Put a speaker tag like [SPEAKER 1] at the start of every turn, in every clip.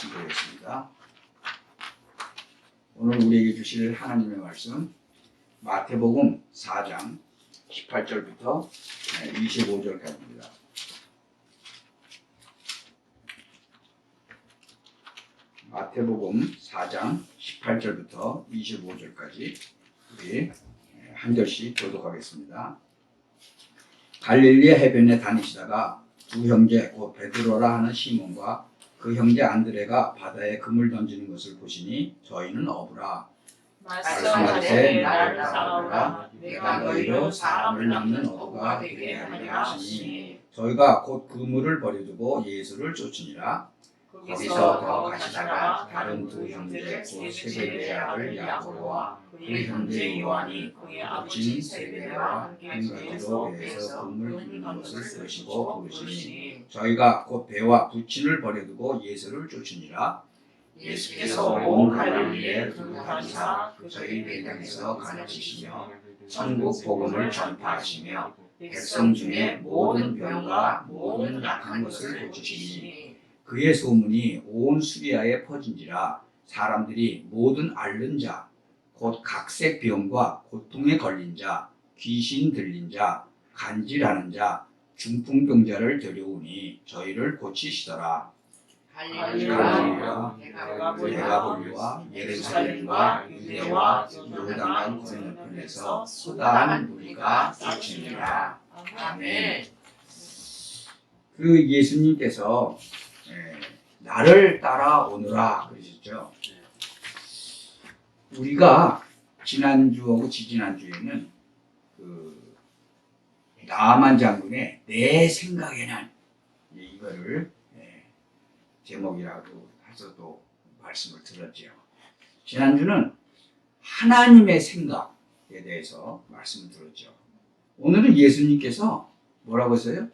[SPEAKER 1] 말씀드리겠습니다. 오늘 우리에게 주실 하나님의 말씀 마태복음 4장 18절부터 25절까지입니다. 마태복음 4장 18절부터 25절까지 우리 한 절씩 교독하겠습니다. 갈릴리 해변에 다니시다가 두 형제 곧 베드로라 하는 시몬과 그 형제 안드레가 바다에 금을 던지는 것을 보시니 저희는 어부라. 말씀하시되 나를 따라오라. 내가 너희로 사람을 낚는 어부가 되게 하리라 하시니 저희가 곧 그물을 버려두고 예수를 쫓으니라. 거기서 더 가시다가 다른 두 형제 곧 세베대의 아들 야고보와 그 형제 요한이 그의 아버지 세베대와 한 가지로 배에서 금을 붓는 것을 보시고 부르시니 저희가 곧 배와 부친을 버려두고 예수를 쫓으니라. 예수께서 온 갈릴리에 두루 다니사 저희 매장에서 가르치시며 천국 복음을 전파하시며 백성 중에 모든 병과 모든 약한 것을 고치시니 그의 소문이 온 수리아에 퍼진지라. 사람들이 모든 앓는 자, 곧 각색 병과 고통에 걸린 자, 귀신 들린 자, 간질하는 자, 중풍병자를 데려오니 저희를 고치시더라. 갈릴리와 데가볼리와 예루살렘과 유대와 요르단 건너편에서 쏟아한 무리가 쏟치니라. 아멘. 그 예수님께서 나를 따라오너라 그러셨죠. 우리가 지난주하고 지지난주에는 그 나만 장군의 내 생각에는 이거를 제목이라고 해서도 말씀을 드렸죠. 지난주는 하나님의 생각에 대해서 말씀을 드렸죠. 오늘은 예수님께서 뭐라고 했어요?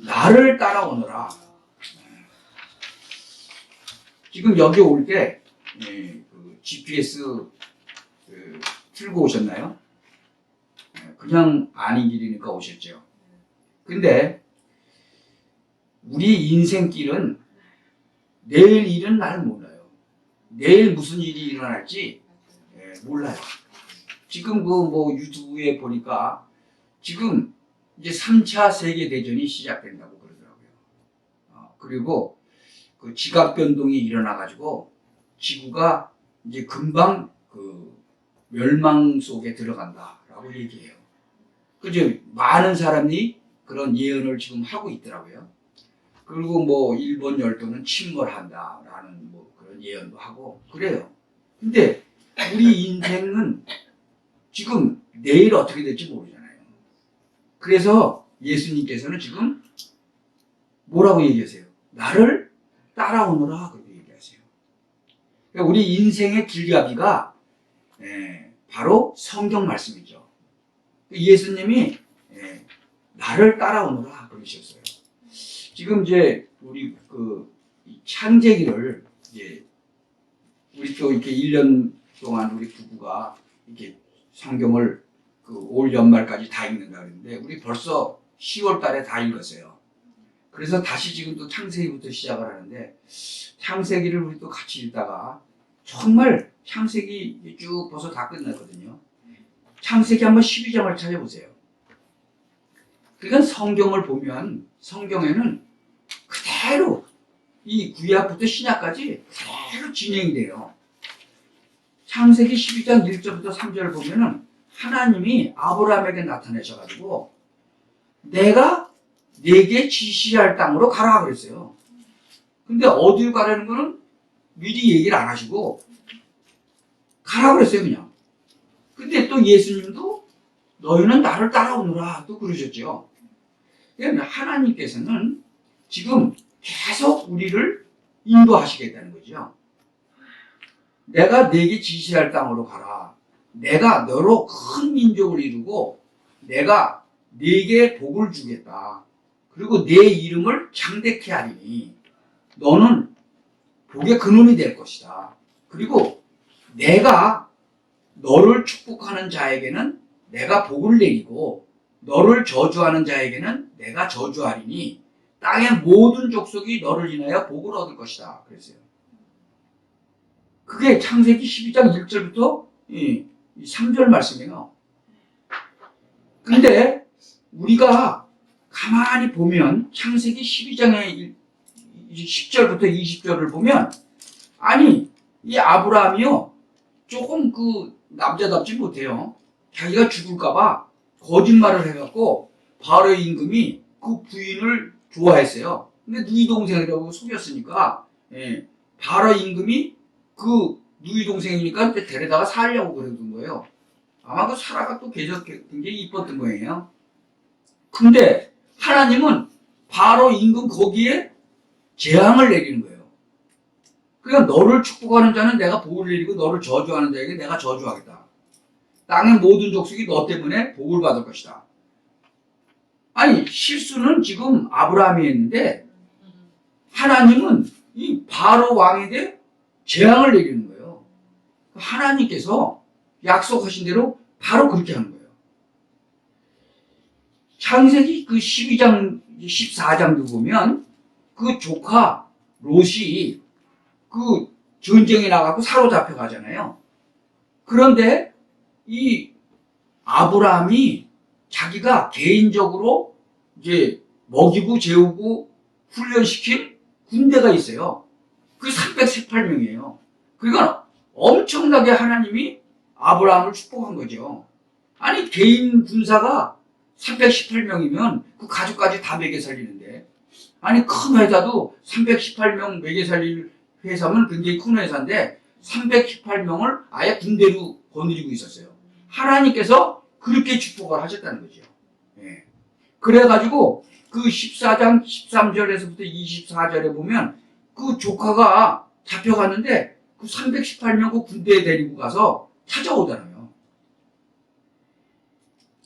[SPEAKER 1] 나를 따라오너라. 지금 여기 올 때 GPS 틀고 오셨나요? 그냥 아닌 길이니까 오셨죠. 근데 우리 인생길은 내일 일은 날 몰라요. 내일 무슨 일이 일어날지 몰라요. 지금 그 유튜브에 보니까 지금 이제 3차 세계대전이 시작된다고 그러더라고요. 그리고 그 지각 변동이 일어나가지고 지구가 이제 금방 그 멸망 속에 들어간다라고 얘기해요. 그죠? 많은 사람이 그런 예언을 지금 하고 있더라고요. 그리고 일본 열도는 침몰한다라는 그런 예언도 하고 그래요. 근데 우리 인생은 지금 내일 어떻게 될지 모르잖아요. 그래서 예수님께서는 지금 뭐라고 얘기하세요? 나를 따라오너라 그렇게 얘기하세요. 그러니까 우리 인생의 길잡이가 바로 성경 말씀이죠. 예수님이 나를 따라오너라 그러셨어요. 지금 이제 우리 그 창세기를 이제 우리 또 이렇게 1년 동안 우리 부부가 이렇게 성경을 그 올 연말까지 다 읽는다 그랬는데 우리 벌써 10월 달에 다 읽었어요. 그래서 다시 지금 또 창세기부터 시작을 하는데 창세기를 우리 또 같이 읽다가 정말 창세기 쭉 벌써 다 끝났거든요. 창세기 한번 12장을 찾아보세요. 그러니까 성경을 보면 성경에는 그대로 이 구약부터 신약까지 그대로 진행이 돼요. 창세기 12장 1절부터 3절을 보면은 하나님이 아브라함에게 나타내셔가지고 내가 네게 지시할 땅으로 가라 그랬어요. 근데 어딜 가라는 거는 미리 얘기를 안 하시고 가라 그랬어요 그냥. 근데 또 예수님도 너희는 나를 따라오너라 또 그러셨죠. 그러니까 하나님께서는 지금 계속 우리를 인도하시겠다는 거죠. 내가 네게 지시할 땅으로 가라. 내가 너로 큰 민족을 이루고 내가 네게 복을 주겠다. 그리고 내 이름을 장대케 하리니 너는 복의 근원이 될 것이다. 그리고 내가 너를 축복하는 자에게는 내가 복을 내리고 너를 저주하는 자에게는 내가 저주하리니 땅의 모든 족속이 너를 인하여 복을 얻을 것이다. 그랬어요. 그게 창세기 12장 1절부터 3절 말씀이에요. 근데 우리가 가만히 보면 창세기 12장의 10절부터 20절을 보면 아니 이 아브라함이요 조금 그 남자답지 못해요. 자기가 죽을까봐 거짓말을 해갖고 바로의 임금이 그 부인을 좋아했어요. 근데 누이 동생이라고 속였으니까 바로 임금이 그 누이 동생이니까 데려다가 살려고 그러던 거예요. 아마 그 사라가 또 굉장히 이뻤던 거예요. 근데 하나님은 바로 임금 거기에 재앙을 내리는 거예요. 그러니까 너를 축복하는 자는 내가 복을 내리고 너를 저주하는 자에게 내가 저주하겠다. 땅의 모든 족속이 너 때문에 복을 받을 것이다. 아니 실수는 지금 아브라함이 했는데 하나님은 이 바로 왕에게 재앙을 내리는 거예요. 하나님께서 약속하신 대로 바로 그렇게 하는 거예요. 창세기 그 12장, 14장도 보면 그 조카 롯이 그 전쟁에 나가고 사로잡혀 가잖아요. 그런데 이 아브라함이 자기가 개인적으로 이제 먹이고 재우고 훈련시킨 군대가 있어요. 그게 318명이에요. 그러니까 엄청나게 하나님이 아브라함을 축복한 거죠. 아니 개인 군사가 318명이면 그 가족까지 다 먹여 살리는데 아니 큰 회사도 318명 먹여 살릴 회사면 굉장히 큰 회사인데 318명을 아예 군대로 거느리고 있었어요. 하나님께서 그렇게 축복을 하셨다는 거죠. 예. 그래가지고 그 14장 13절에서부터 24절에 보면 그 조카가 잡혀갔는데 그 318명 그 군대에 데리고 가서 찾아오잖아요.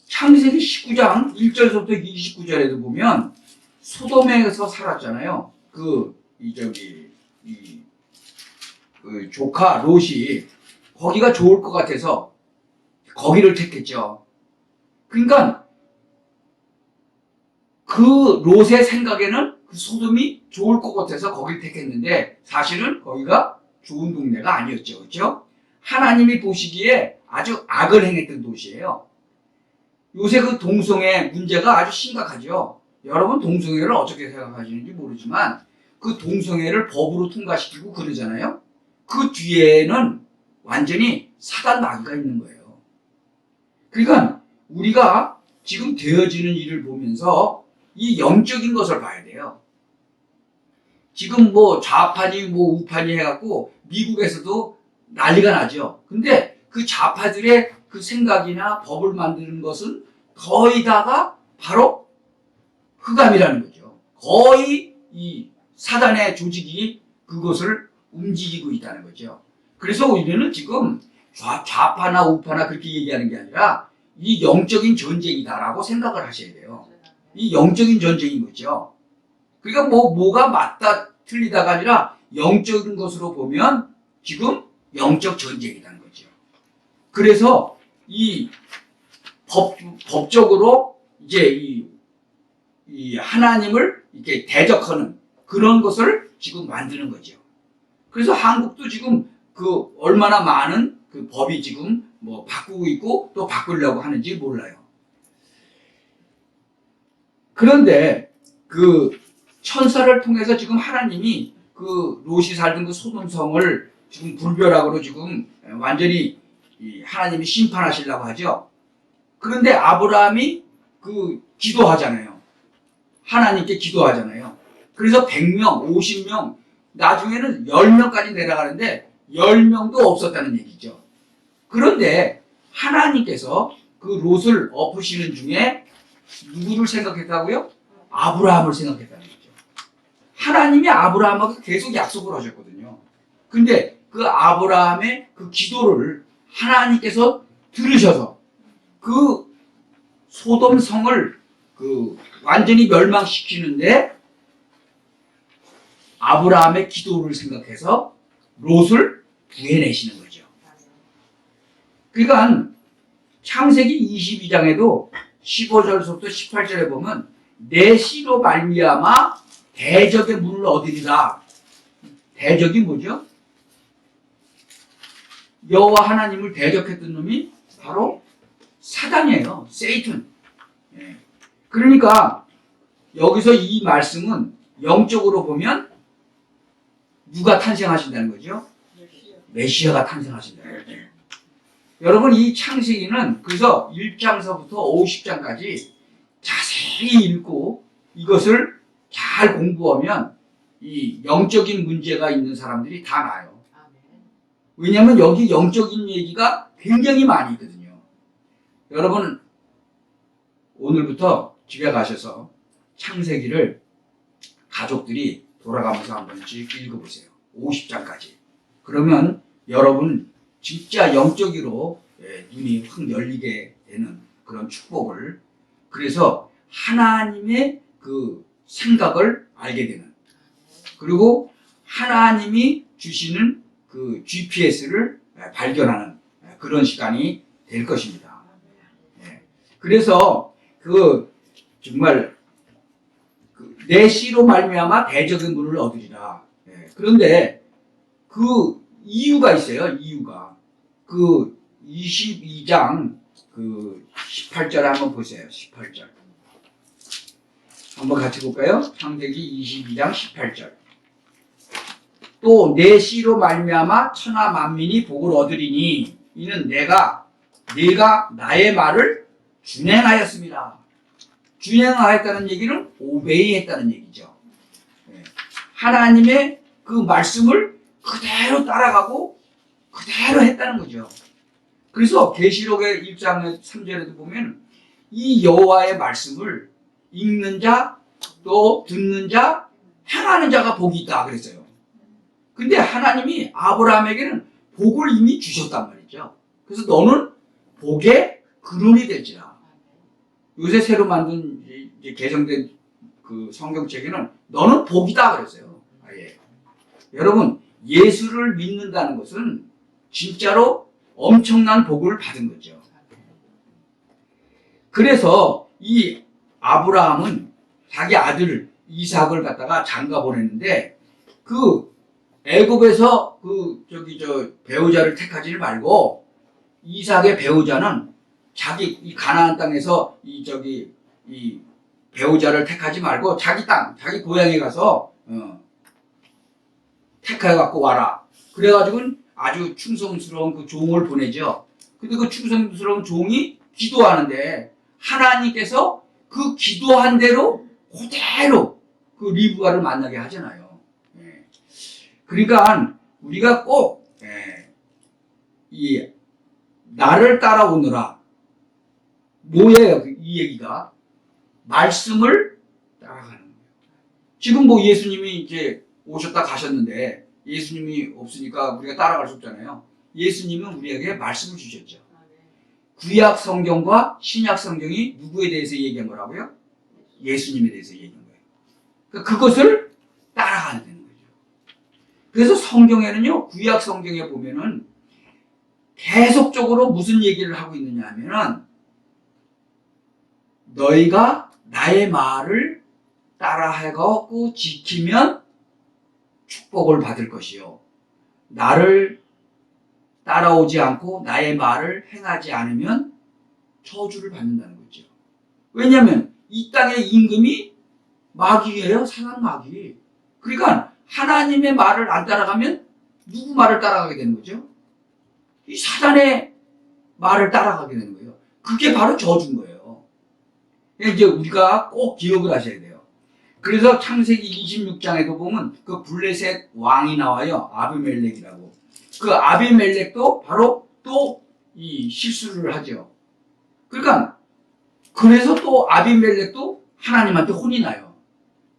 [SPEAKER 1] 창세기 19장 1절에서부터 29절에도 보면 소돔에서 살았잖아요. 그 조카 롯이 거기가 좋을 것 같아서 거기를 택했죠. 그러니까 그 롯의 생각에는 그 소돔이 좋을 것 같아서 거기를 택했는데 사실은 거기가 좋은 동네가 아니었죠. 그렇죠? 하나님이 보시기에 아주 악을 행했던 도시예요. 요새 그 동성애 문제가 아주 심각하죠. 여러분 동성애를 어떻게 생각하시는지 모르지만 그 동성애를 법으로 통과시키고 그러잖아요. 그 뒤에는 완전히 사단 마귀가 있는 거예요. 그러니까 우리가 지금 되어지는 일을 보면서 이 영적인 것을 봐야 돼요. 지금 뭐 좌파니 뭐 우파니 해갖고 미국에서도 난리가 나죠. 근데 그 좌파들의 그 생각이나 법을 만드는 것은 거의 다가 바로 흑암이라는 거죠. 거의 이 사단의 조직이 그것을 움직이고 있다는 거죠. 그래서 우리는 지금 좌파나 우파나 그렇게 얘기하는 게 아니라 이 영적인 전쟁이다라고 생각을 하셔야 돼요. 이 영적인 전쟁인 거죠. 그러니까 뭐가 맞다 틀리다가 아니라 영적인 것으로 보면 지금 영적 전쟁이라는 거죠. 그래서 이 법적으로 이제 이 하나님을 이렇게 대적하는 그런 것을 지금 만드는 거죠. 그래서 한국도 지금 그 얼마나 많은 그 법이 지금 뭐 바꾸고 있고 또 바꾸려고 하는지 몰라요. 그런데 그 천사를 통해서 지금 하나님이 그 롯이 살던 그 소돔성을 지금 불벼락으로 지금 완전히 하나님이 심판하시려고 하죠. 그런데 아브라함이 그 기도하잖아요. 하나님께 기도하잖아요. 그래서 100명, 50명, 나중에는 10명까지 내려가는데 10명도 없었다는 얘기죠. 그런데 하나님께서 그 롯을 엎으시는 중에 누구를 생각했다고요? 아브라함을 생각했다는 거죠. 하나님이 아브라함하고 계속 약속을 하셨거든요. 근데 그 아브라함의 그 기도를 하나님께서 들으셔서 그 소돔성을 그 완전히 멸망시키는데 아브라함의 기도를 생각해서 롯을 구해내시는 거죠. 그러니까 창세기 22장에도 15절부터 18절에 보면 내 씨로 말미암아 대적의 문을 얻으리라. 대적이 뭐죠? 여호와 하나님을 대적했던 놈이 바로 사단이에요. 세이튼. 예. 그러니까 여기서 이 말씀은 영적으로 보면 누가 탄생하신다는 거죠? 메시아가 탄생하신다는 거죠. 여러분 이 창세기는 그래서 1장서부터 50장까지 자세히 읽고 이것을 잘 공부하면 이 영적인 문제가 있는 사람들이 다 나요. 왜냐하면 여기 영적인 얘기가 굉장히 많이 있거든요. 여러분 오늘부터 집에 가셔서 창세기를 가족들이 돌아가면서 한 번씩 읽어보세요. 50장까지. 그러면 여러분 진짜 영적으로 눈이 확 열리게 되는 그런 축복을, 그래서 하나님의 그 생각을 알게 되는, 그리고 하나님이 주시는 그 GPS를 발견하는 그런 시간이 될 것입니다. 그래서 정말 내 씨로 말미암아 대적의 문을 얻으리라. 그런데 그 이유가 있어요. 이유가 22장 18절에 한번 보세요. 18절 한번 같이 볼까요? 창세기 22장 18절. 또 내 씨로 말미암아 천하 만민이 복을 얻으리니 이는 내가 나의 말을 준행하였습니다. 준행하였다는 얘기는 오베이 했다는 얘기죠. 하나님의 그 말씀을 그대로 따라가고 그대로 했다는 거죠. 그래서 계시록의 1장 3절에도 보면 이 여호와의 말씀을 읽는 자, 또 듣는 자, 행하는 자가 복이 있다 그랬어요. 근데 하나님이 아브라함에게는 복을 이미 주셨단 말이죠. 그래서 너는 복의 근원이 될지라. 요새 새로 만든 개정된 그 성경책에는 너는 복이다 그랬어요. 아예. 여러분 예수를 믿는다는 것은 진짜로 엄청난 복을 받은 거죠. 그래서 이 아브라함은 자기 아들 이삭을 갖다가 장가 보냈는데 그 애굽에서 배우자를 택하지 말고 이삭의 배우자는 이 가나안 땅에서 이 배우자를 택하지 말고 자기 땅, 자기 고향에 가서 택해 갖고 와라. 그래가지고 아주 충성스러운 그 종을 보내죠. 근데 그 충성스러운 종이 기도하는데 하나님께서 그 기도한 대로 그대로 그 리브가를 만나게 하잖아요. 그러니까 우리가 꼭 이 나를 따라오느라 뭐예요? 이 얘기가 말씀을 따라가는 거예요. 지금 뭐 예수님이 이제 오셨다 가셨는데 예수님이 없으니까 우리가 따라갈 수 없잖아요. 예수님은 우리에게 말씀을 주셨죠. 구약 성경과 신약 성경이 누구에 대해서 얘기한 거라고요? 예수님에 대해서 얘기한 거예요. 그러니까 그것을 따라가야 되는 거죠. 그래서 성경에는요, 구약 성경에 보면은 계속적으로 무슨 얘기를 하고 있느냐 하면은 너희가 나의 말을 따라하고 지키면 축복을 받을 것이요. 나를 따라오지 않고 나의 말을 행하지 않으면 저주를 받는다는 거죠. 왜냐하면 이 땅의 임금이 마귀예요. 사단 마귀. 그러니까 하나님의 말을 안 따라가면 누구 말을 따라가게 되는 거죠? 이 사단의 말을 따라가게 되는 거예요. 그게 바로 저주인 거예요. 이제 우리가 꼭 기억을 하셔야 돼요. 그래서 창세기 26장에도 보면 그 블레셋 왕이 나와요. 아비멜렉이라고. 그 아비멜렉도 바로 또 이 실수를 하죠. 그러니까 그래서 또 아비멜렉도 하나님한테 혼이 나요.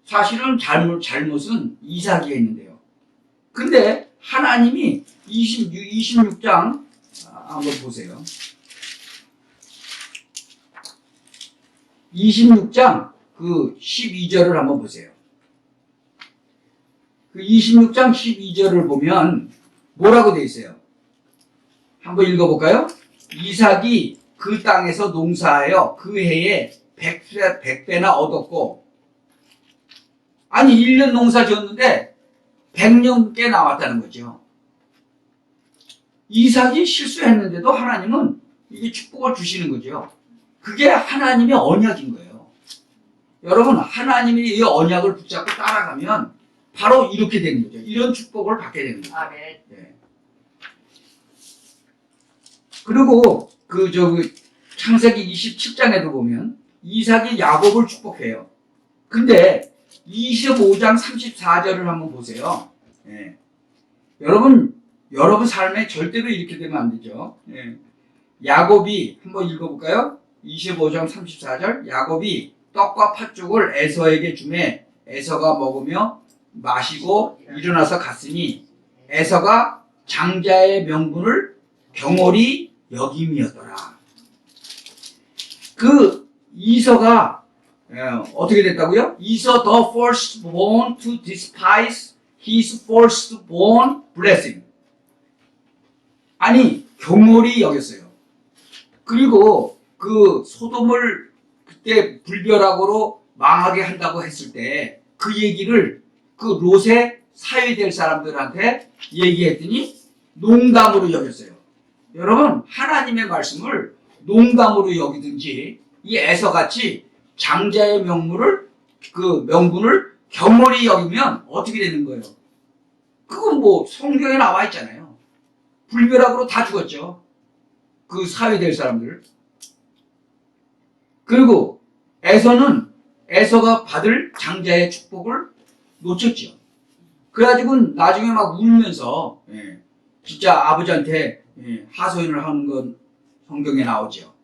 [SPEAKER 1] 사실은 잘못은 이삭이 했는데요. 근데 하나님이 26장 한번 보세요. 26장 그 12절을 한번 보세요. 그 26장 12절을 보면 뭐라고 되어 있어요? 한번 읽어볼까요? 이삭이 그 땅에서 농사하여 그 해에 100배나 얻었고, 아니 1년 농사 지었는데 100년께 나왔다는 거죠. 이삭이 실수했는데도 하나님은 이게 축복을 주시는 거죠. 그게 하나님의 언약인 거예요. 여러분, 하나님이 이 언약을 붙잡고 따라가면 바로 이렇게 되는 거죠. 이런 축복을 받게 되는 거죠.
[SPEAKER 2] 아멘.
[SPEAKER 1] 네. 그리고 창세기 27장에도 보면 이삭이 야곱을 축복해요. 근데 25장 34절을 한번 보세요. 예. 여러분 삶에 절대로 이렇게 되면 안 되죠. 예. 야곱이 한번 읽어볼까요? 25장 34절. 야곱이 떡과 팥죽을 에서에게 주매 에서가 먹으며 마시고 일어나서 갔으니 에서가 장자의 명분을 경홀히 여김이었더라. 그 이서가 어떻게 됐다고요? 이서 the firstborn to despise his firstborn blessing. 아니 경홀히 여겼어요. 그리고 그 소돔을 그때 불벼락으로 망하게 한다고 했을 때 그 얘기를 그 롯의 사위될 사람들한테 얘기했더니 농담으로 여겼어요. 여러분, 하나님의 말씀을 농담으로 여기든지 이 에서같이 장자의 명분을 경홀히 여기면 어떻게 되는 거예요? 그건 뭐 성경에 나와 있잖아요. 불벼락으로 다 죽었죠. 그 사위될 사람들. 그리고 에서가 받을 장자의 축복을 놓쳤죠. 그래가지고 나중에 막 울면서 진짜 아버지한테 하소연을 하는 건 성경에 나오죠.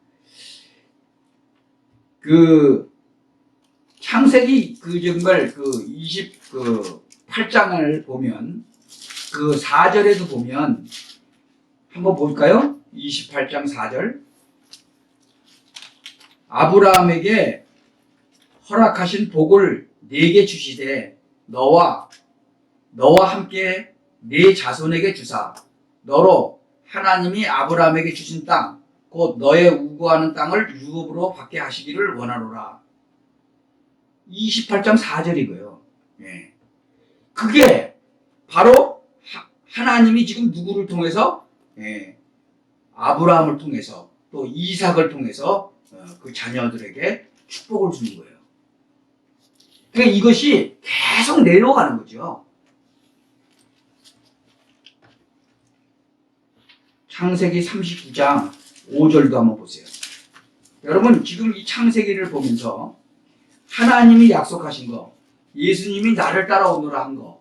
[SPEAKER 1] 그 창세기 정말 28장을 보면 그 4절에도 보면 한번 볼까요? 28장 4절. 아브라함에게 허락하신 복을 네게 주시되 너와 함께 네 자손에게 주사 너로 하나님이 아브라함에게 주신 땅 곧 너의 우거하는 땅을 유업으로 받게 하시기를 원하노라. 28장 4절이고요. 예. 그게 바로 하나님이 지금 누구를 통해서 아브라함을 통해서 또 이삭을 통해서 그 자녀들에게 축복을 주는 거예요. 그러니까 이것이 계속 내려가는 거죠. 창세기 39장 5절도 한번 보세요. 여러분, 지금 이 창세기를 보면서 하나님이 약속하신 거, 예수님이 나를 따라오노라 한 거,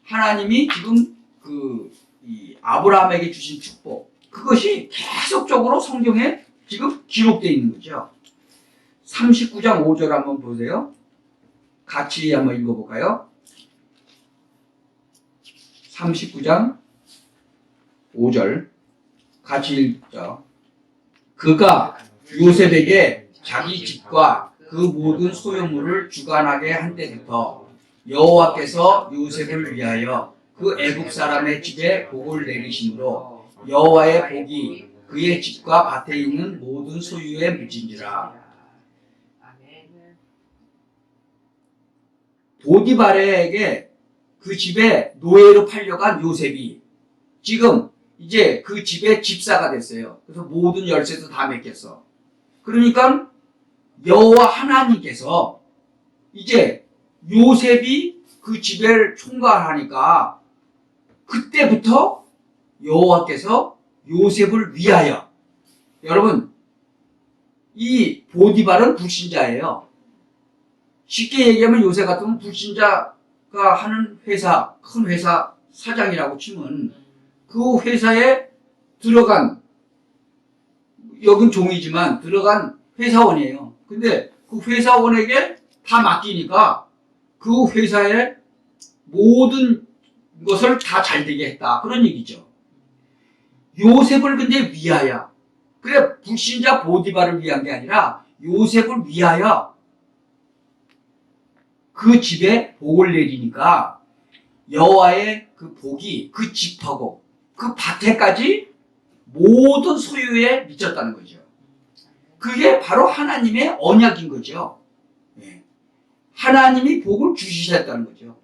[SPEAKER 1] 하나님이 지금 이 아브라함에게 주신 축복, 그것이 계속적으로 성경에 지금 기록되어 있는 거죠. 39장 5절 한번 보세요. 같이 한번 읽어볼까요? 39장 5절 같이 읽죠. 그가 요셉에게 자기 집과 그 모든 소유물을 주관하게 한 때부터 여호와께서 요셉을 위하여 그 애국 사람의 집에 복을 내리심으로 여호와의 복이 그의 집과 밭에 있는 모든 소유에 묻힌지라. 보디발에게 그 집에 노예로 팔려간 요셉이 지금 이제 그 집의 집사가 됐어요. 그래서 모든 열쇠도 다 맡겼어. 그러니까 여호와 하나님께서 이제 요셉이 그 집을 총괄하니까 그때부터 여호와께서 요셉을 위하여, 여러분 이 보디발은 불신자예요. 쉽게 얘기하면 요새 같으면 불신자가 하는 회사, 큰 회사 사장이라고 치면 그 회사에 들어간, 여긴 종이지만 들어간 회사원이에요. 근데 그 회사원에게 다 맡기니까 그 회사의 모든 것을 다 잘되게 했다. 그런 얘기죠. 요셉을 근데 위하여, 그래 불신자 보디발을 위한 게 아니라 요셉을 위하여 그 집에 복을 내리니까 여호와의 그 복이 그 집하고 그 밭에까지 모든 소유에 미쳤다는 거죠. 그게 바로 하나님의 언약인 거죠. 하나님이 복을 주시셨다는 거죠.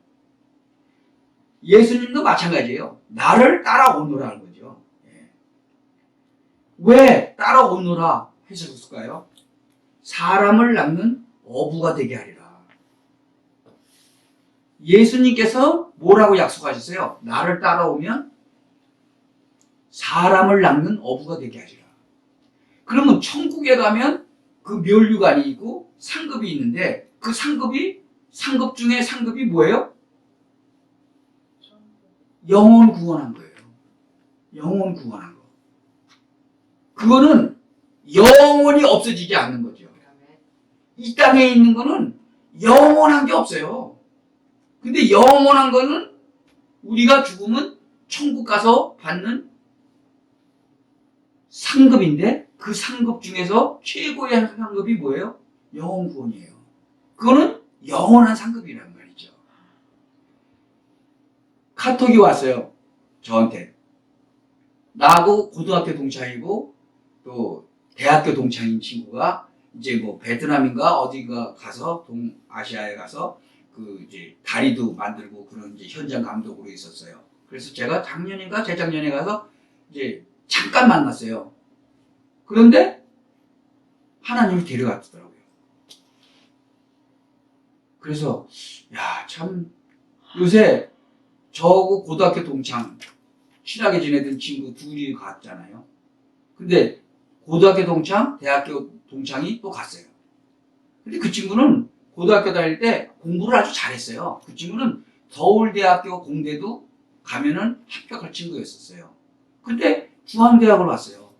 [SPEAKER 1] 예수님도 마찬가지예요. 나를 따라오노라는 거죠. 왜 따라오너라 하셨을까요? 사람을 낳는 어부가 되게 하리라. 예수님께서 뭐라고 약속하셨어요? 나를 따라오면 사람을 낳는 어부가 되게 하리라. 그러면 천국에 가면 그 멸류관이 있고 상급이 있는데 그 상급 중에 상급이 뭐예요? 영혼 구원한 거예요. 영혼 구원한 거. 그거는 영원히 없어지지 않는 거죠. 이 땅에 있는 거는 영원한 게 없어요. 근데 영원한 거는 우리가 죽으면 천국 가서 받는 상급인데 그 상급 중에서 최고의 상급이 뭐예요? 영혼 구원이에요. 그거는 영원한 상급이란 말이죠. 카톡이 왔어요. 저한테. 나하고 고등학교 동창이고 또 대학교 동창인 친구가 이제 뭐 베트남인가 어디가 가서 동아시아에 가서 그 이제 다리도 만들고 그런 이제 현장 감독으로 있었어요. 그래서 제가 작년인가 재작년에 가서 이제 잠깐 만났어요. 그런데 하나님이 데려갔더라고요. 그래서 야, 참 요새 저하고 고등학교 동창 친하게 지내던 친구 둘이 갔잖아요. 근데 고등학교 동창, 대학교 동창이 또 갔어요. 근데 그 친구는 고등학교 다닐 때 공부를 아주 잘했어요. 그 친구는 서울대학교 공대도 가면은 합격할 친구였었어요. 근데 중앙대학을 왔어요.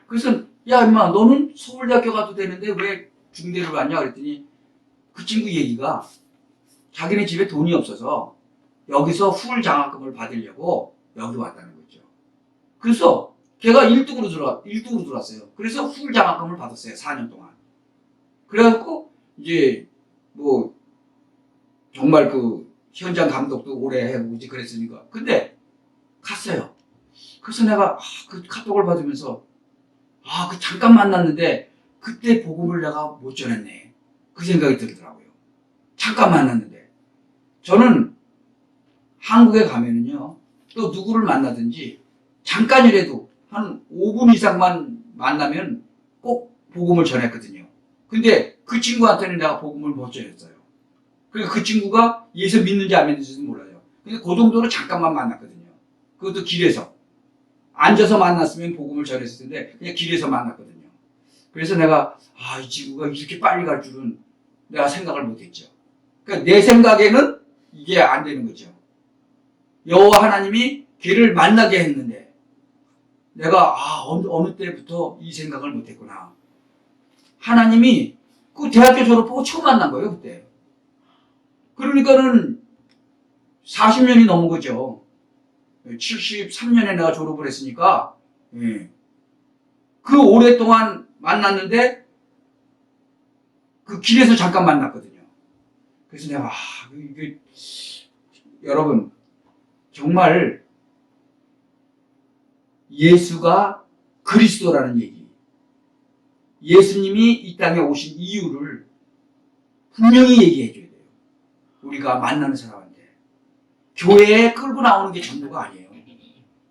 [SPEAKER 1] 그래서 야 임마 너는 서울대학교 가도 되는데 왜 중대를 왔냐 그랬더니 그 친구 얘기가 자기네 집에 돈이 없어서 여기서 후울 장학금을 받으려고 여기 왔다는 거죠. 그래서 걔가 1등으로 들어왔어요. 그래서 후울 장학금을 받았어요. 4년 동안. 그래갖고 이제 뭐 정말 그 현장 감독도 오래 해보고 이제 그랬으니까. 근데 갔어요. 그래서 내가 그 카톡을 받으면서 그 잠깐 만났는데 그때 복음을 내가 못 전했네. 그 생각이 들더라고요. 잠깐 만났는데. 저는 한국에 가면은요, 또 누구를 만나든지 잠깐이라도 한 5분 이상만 만나면 꼭 복음을 전했거든요. 근데 그 친구한테는 내가 복음을 못 전했어요. 그러니까 그 친구가 예수 믿는지 안 믿는지도 몰라요. 근데 그 정도로 잠깐만 만났거든요. 그것도 길에서. 앉아서 만났으면 복음을 전했을 텐데 그냥 길에서 만났거든요. 그래서 내가 이 친구가 이렇게 빨리 갈 줄은 내가 생각을 못했죠. 그러니까 내 생각에는 이게 안 되는 거죠. 여호와 하나님이 걔를 만나게 했는데 내가 어느 때부터 이 생각을 못했구나. 하나님이 그 대학교 졸업하고 처음 만난 거예요 그때. 그러니까는 40년이 넘은 거죠. 73년에 내가 졸업을 했으니까 그 오랫동안 만났는데 그 길에서 잠깐 만났거든요. 그래서 내가 이게 여러분 정말 예수가 그리스도라는 얘기, 예수님이 이 땅에 오신 이유를 분명히 얘기해 줘야 돼요. 우리가 만나는 사람한테. 교회에 끌고 나오는 게 전부가 아니에요.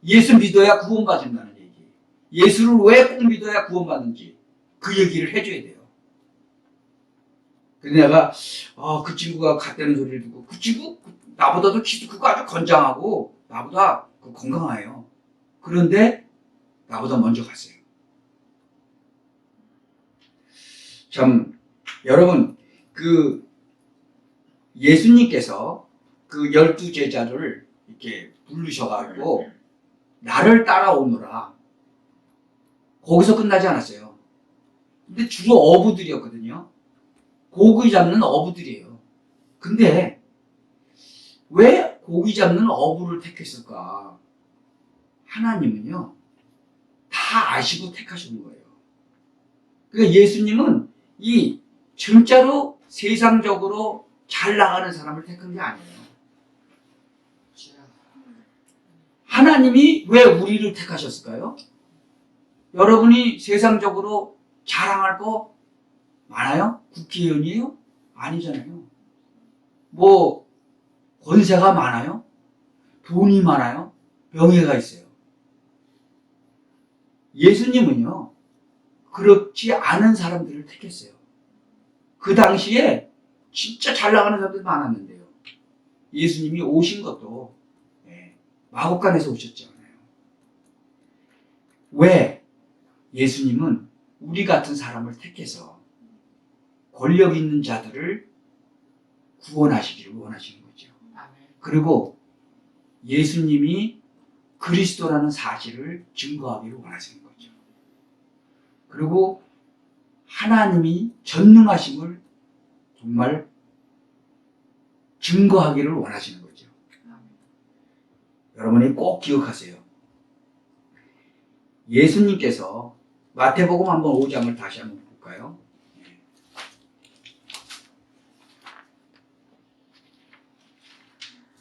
[SPEAKER 1] 예수 믿어야 구원받는다는 얘기. 예수를 왜 꼭 믿어야 구원받는지 그 얘기를 해줘야 돼요. 근데 내가 그 친구가 갔다는 소리를 듣고 그 친구 나보다도 키도 크고 아주 건장하고 나보다 건강해요. 그런데 나보다 먼저 갔어요. 참 여러분 그 예수님께서 그 12제자를 이렇게 부르셔가지고 나를 따라오너라. 거기서 끝나지 않았어요. 근데 주로 어부들이었거든요. 고기 잡는 어부들이에요. 근데 왜 고기 잡는 어부를 택했을까? 하나님은요, 다 아시고 택하시는 거예요. 그러니까 예수님은 이 진짜로 세상적으로 잘 나가는 사람을 택한 게 아니에요. 하나님이 왜 우리를 택하셨을까요? 여러분이 세상적으로 자랑할 거 많아요? 국회의원이에요? 아니잖아요. 뭐 권세가 많아요? 돈이 많아요? 명예가 있어요. 예수님은요, 그렇지 않은 사람들을 택했어요. 그 당시에 진짜 잘 나가는 사람들 많았는데요. 예수님이 오신 것도 마곡간에서 오셨잖아요. 왜? 예수님은 우리 같은 사람을 택해서 권력 있는 자들을 구원하시기를 원하시는 거죠. 그리고 예수님이 그리스도라는 사실을 증거하기를 원하시는 거죠. 그리고 하나님이 전능하심을 정말 증거하기를 원하시는 거죠. 여러분이 꼭 기억하세요. 예수님께서 마태복음 한번 5장을 다시 한번 볼까요?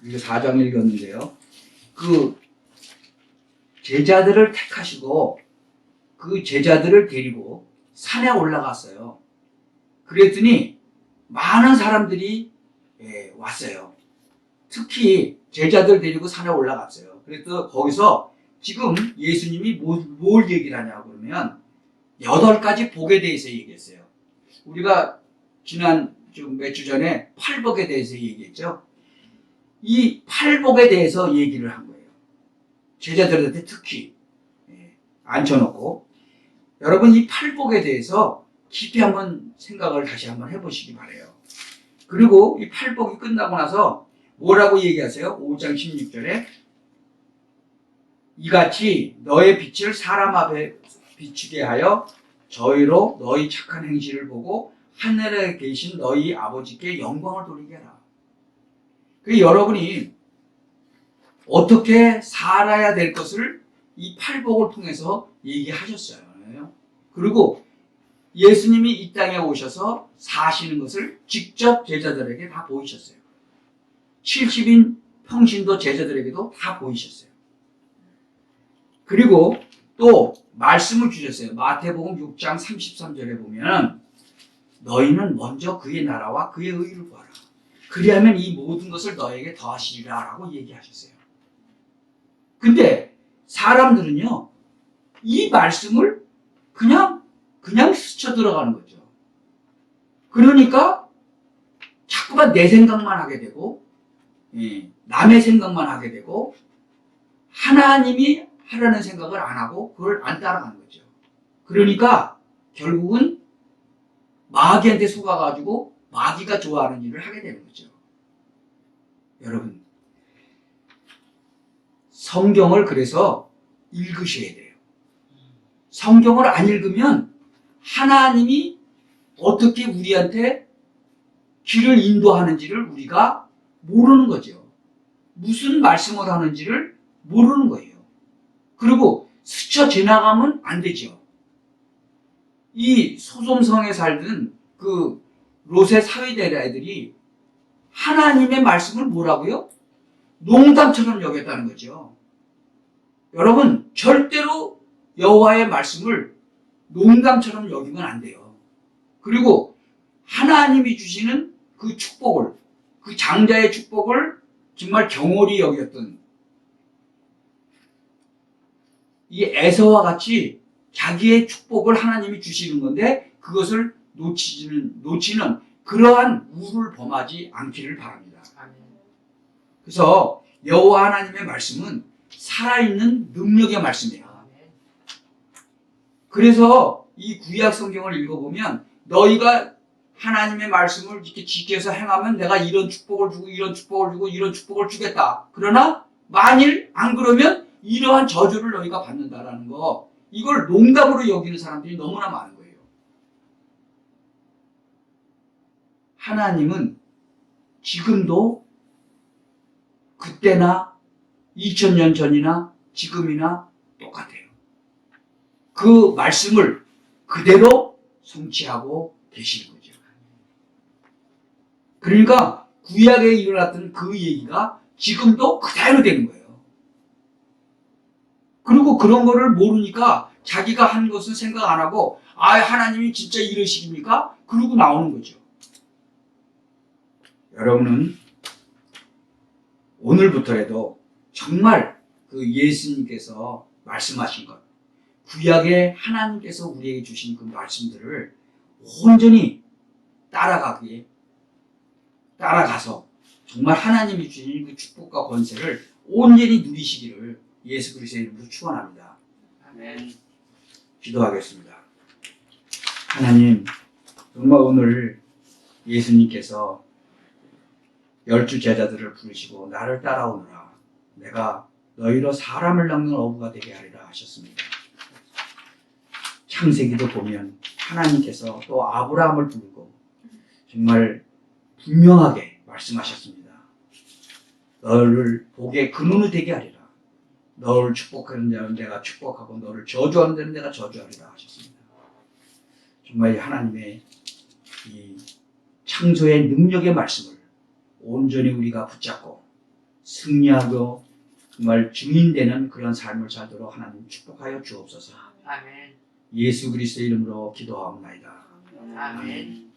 [SPEAKER 1] 이거 4장 읽었는데요. 그 제자들을 택하시고 그 제자들을 데리고 산에 올라갔어요. 그랬더니 많은 사람들이 왔어요. 특히 제자들 데리고 산에 올라갔어요. 그래서 거기서 지금 예수님이 뭘 얘기를 하냐고 그러면 8가지 복에 대해서 얘기했어요. 우리가 지난 몇 주 전에 팔복에 대해서 얘기했죠. 이 팔복에 대해서 얘기를 한 거예요. 제자들한테 특히 앉혀놓고 여러분 이 팔복에 대해서 깊이 한번 생각을 다시 한번 해보시기 바래요. 그리고 이 팔복이 끝나고 나서 뭐라고 얘기하세요? 5장 16절에 이같이 너의 빛을 사람 앞에 비추게 하여 저희로 너희 착한 행실을 보고 하늘에 계신 너희 아버지께 영광을 돌리게 하라. 여러분이 어떻게 살아야 될 것을 이 팔복을 통해서 얘기하셨어요. 그리고 예수님이 이 땅에 오셔서 사시는 것을 직접 제자들에게 다 보이셨어요. 70인 평신도 제자들에게도 다 보이셨어요. 그리고 또 말씀을 주셨어요. 마태복음 6장 33절에 보면 너희는 먼저 그의 나라와 그의 의를 구하라. 그리하면 이 모든 것을 너에게 더하시리라 라고 얘기하셨어요. 근데 사람들은요, 이 말씀을 그냥 스쳐 들어가는 거죠. 그러니까 자꾸만 내 생각만 하게 되고 남의 생각만 하게 되고 하나님이 하라는 생각을 안 하고 그걸 안 따라가는 거죠. 그러니까 결국은 마귀한테 속아가지고 마귀가 좋아하는 일을 하게 되는 거죠. 여러분, 성경을 그래서 읽으셔야 돼요. 성경을 안 읽으면 하나님이 어떻게 우리한테 길을 인도하는지를 우리가 모르는 거죠. 무슨 말씀을 하는지를 모르는 거예요. 그리고 스쳐 지나가면 안 되죠. 이 소돔성에 살던 그 롯의 사위들 애들이 하나님의 말씀을 뭐라고요? 농담처럼 여겼다는 거죠. 여러분, 절대로 여호와의 말씀을 농담처럼 여기면 안 돼요. 그리고 하나님이 주시는 그 축복을, 그 장자의 축복을 정말 경홀히 여겼던 이 에서와 같이 자기의 축복을 하나님이 주시는 건데 그것을 놓치는 그러한 우를 범하지 않기를 바랍니다. 그래서 여호와 하나님의 말씀은 살아있는 능력의 말씀이에요. 그래서 이 구약 성경을 읽어보면 너희가 하나님의 말씀을 이렇게 지켜서 행하면 내가 이런 축복을 주고 이런 축복을 주고 이런 축복을 주겠다. 그러나 만일 안 그러면 이러한 저주를 너희가 받는다라는 거, 이걸 농담으로 여기는 사람들이 너무나 많은 거예요. 하나님은 지금도 그때나 2000년 전이나 지금이나 똑같아요. 그 말씀을 그대로 성취하고 계시는 거죠. 그러니까 구약에 일어났던 그 얘기가 지금도 그대로 되는 거예요. 그리고 그런 거를 모르니까 자기가 한 것은 생각 안 하고 하나님이 진짜 이러십니까? 그러고 나오는 거죠. 여러분은 오늘부터라도 정말 그 예수님께서 말씀하신 것, 구약에 하나님께서 우리에게 주신 그 말씀들을 온전히 따라가서 정말 하나님이 주신 그 축복과 권세를 온전히 누리시기를 예수 그리스도의 이름으로 축원합니다.
[SPEAKER 2] 아멘.
[SPEAKER 1] 기도하겠습니다. 하나님, 정말 오늘 예수님께서 12 제자들을 부르시고 나를 따라오너라. 내가 너희로 사람을 낚는 어부가 되게 하리라 하셨습니다. 창세기도 보면 하나님께서 또 아브라함을 부르고 정말 분명하게 말씀하셨습니다. 너를 복의 근원이 되게 하리라. 너를 축복하는 자는 내가 축복하고 너를 저주하는 자는 내가 저주하리라 하셨습니다. 정말 하나님의 이 창조의 능력의 말씀을 온전히 우리가 붙잡고 승리하고 정말 증인되는 그런 삶을 살도록 하나님 축복하여 주옵소서.
[SPEAKER 2] 아멘.
[SPEAKER 1] 예수 그리스도의 이름으로 기도하옵나이다.
[SPEAKER 2] 아멘.